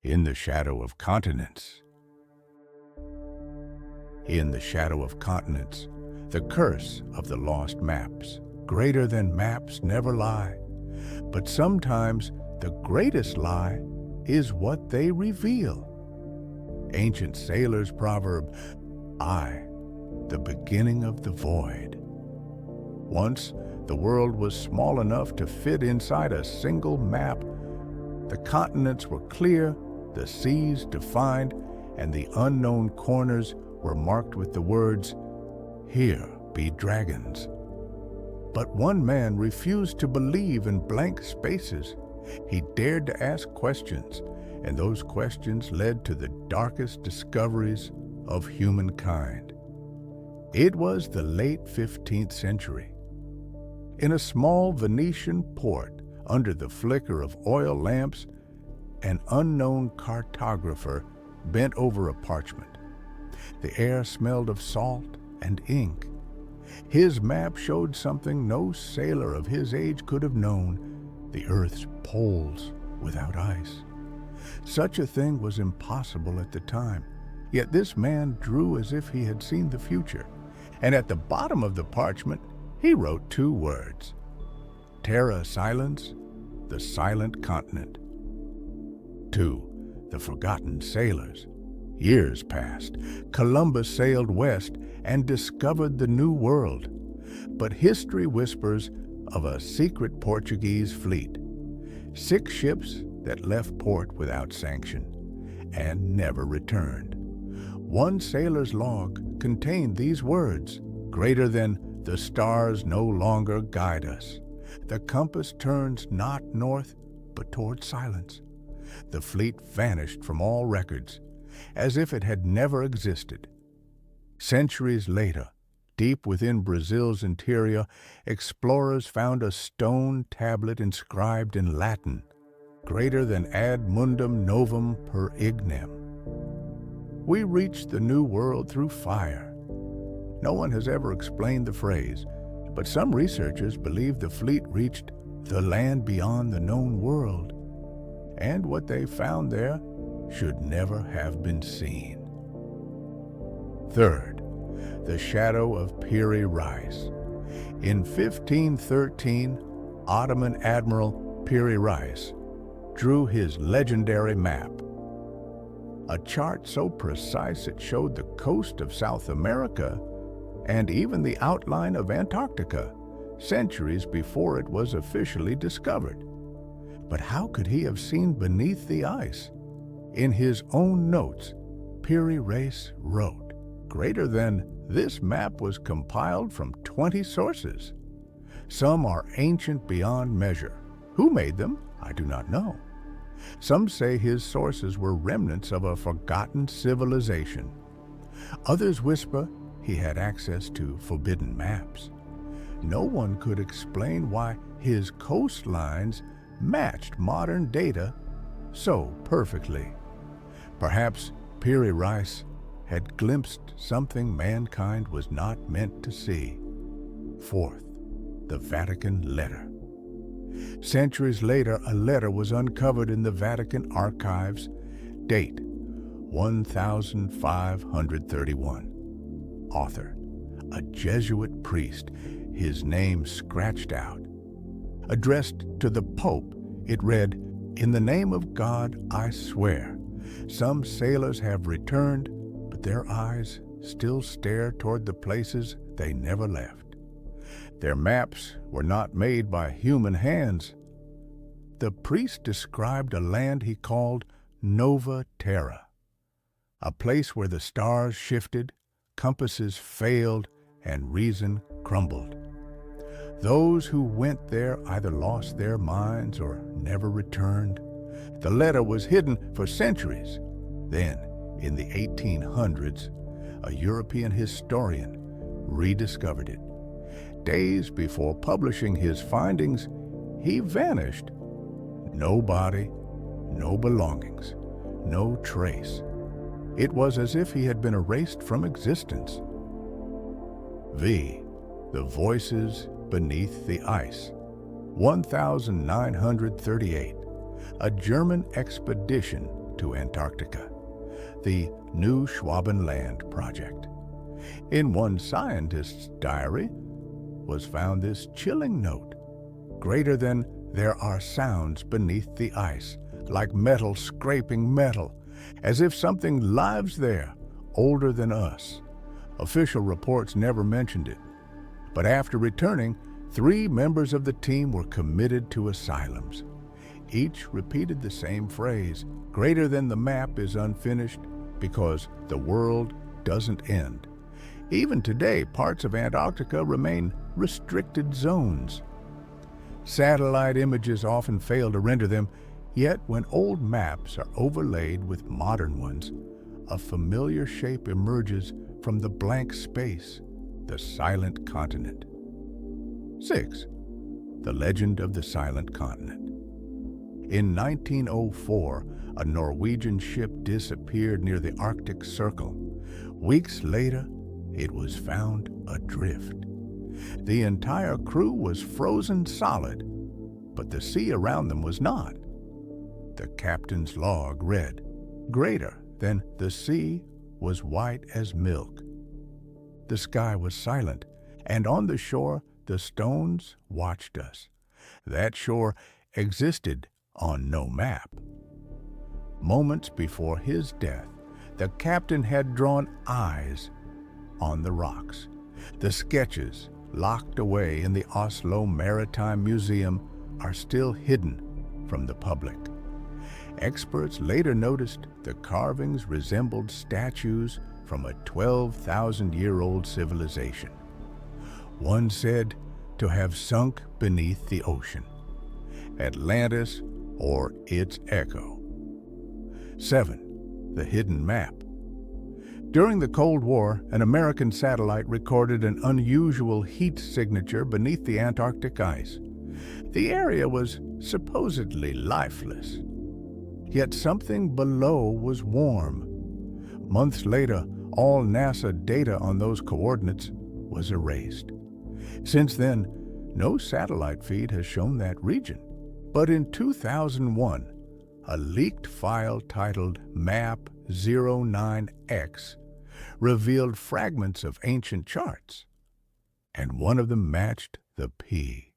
In the shadow of continents. In the shadow of continents, the curse of the lost maps. Greater than maps never lie, but sometimes the greatest lie is what they reveal. Ancient sailors' proverb, I, the beginning of the void. Once, the world was small enough to fit inside a single map. The continents were clear, the seas defined, and the unknown corners were marked with the words, Here be dragons. But one man refused to believe in blank spaces. He dared to ask questions, and those questions led to the darkest discoveries of humankind. It was the late 15th century. In a small Venetian port, under the flicker of oil lamps, an unknown cartographer bent over a parchment. The air smelled of salt and ink. His map showed something no sailor of his age could have known, the Earth's poles without ice. Such a thing was impossible at the time, yet this man drew as if he had seen the future, and at the bottom of the parchment he wrote 2 words, Terra Silens, the silent continent. 2. The forgotten sailors. Years passed. Columbus sailed west and discovered the New World. But history whispers of a secret Portuguese fleet. 6 ships that left port without sanction and never returned. One sailor's log contained these words, Greater than the stars no longer guide us. The compass turns not north, but toward silence. The fleet vanished from all records, as if it had never existed. Centuries later, deep within Brazil's interior, explorers found a stone tablet inscribed in Latin, greater than ad mundum novum per ignem. We reached the New World through fire. No one has ever explained the phrase, but some researchers believe the fleet reached the land beyond the known world, and what they found there should never have been seen. 3rd, the shadow of Piri Reis. In 1513, Ottoman Admiral Piri Reis drew his legendary map, a chart so precise it showed the coast of South America and even the outline of Antarctica, centuries before it was officially discovered. But how could he have seen beneath the ice? In his own notes, Piri Reis wrote, Greater than this map was compiled from 20 sources. Some are ancient beyond measure. Who made them? I do not know. Some say his sources were remnants of a forgotten civilization. Others whisper he had access to forbidden maps. No one could explain why his coastlines matched modern data so perfectly. Perhaps Piri Reis had glimpsed something mankind was not meant to see. 4th, the Vatican letter. Centuries later, a letter was uncovered in the Vatican archives, date 1531. Author, a Jesuit priest, his name scratched out. Addressed to the Pope, it read, In the name of God, I swear, some sailors have returned, but their eyes still stare toward the places they never left. Their maps were not made by human hands. The priest described a land he called Nova Terra, a place where the stars shifted, compasses failed, and reason crumbled. Those who went there either lost their minds or never returned. The letter was hidden for centuries. Then, in the 1800s, a European historian rediscovered it. Days before publishing his findings, he vanished. No body, no belongings, no trace. It was as if he had been erased from existence. V. The Voices Beneath the Ice. 1938. A German expedition to Antarctica, the New Schwabenland Project. In one scientist's diary was found this chilling note: greater than there are sounds beneath the ice, like metal scraping metal, as if something lives there, older than us. Official reports never mentioned it, but after returning, 3 members of the team were committed to asylums. Each repeated the same phrase: greater than the map is unfinished because the world doesn't end. Even today, parts of Antarctica remain restricted zones. Satellite images often fail to render them, yet when old maps are overlaid with modern ones, a familiar shape emerges from the blank space: the silent continent. 6. The legend of the silent continent. In 1904, a Norwegian ship disappeared near the Arctic Circle. Weeks later, it was found adrift. The entire crew was frozen solid, but the sea around them was not. The captain's log read, greater than the sea was white as milk. The sky was silent, and on the shore the stones watched us. That shore existed on no map. Moments before his death, the captain had drawn eyes on the rocks. The sketches, locked away in the Oslo Maritime Museum, are still hidden from the public. Experts later noticed the carvings resembled statues from a 12,000-year-old civilization. One said to have sunk beneath the ocean. Atlantis or its echo. 7. The hidden map. During the Cold War, an American satellite recorded an unusual heat signature beneath the Antarctic ice. The area was supposedly lifeless, yet something below was warm. Months later, all NASA data on those coordinates was erased. Since then, no satellite feed has shown that region. But in 2001, a leaked file titled Map09X revealed fragments of ancient charts, and one of them matched the P.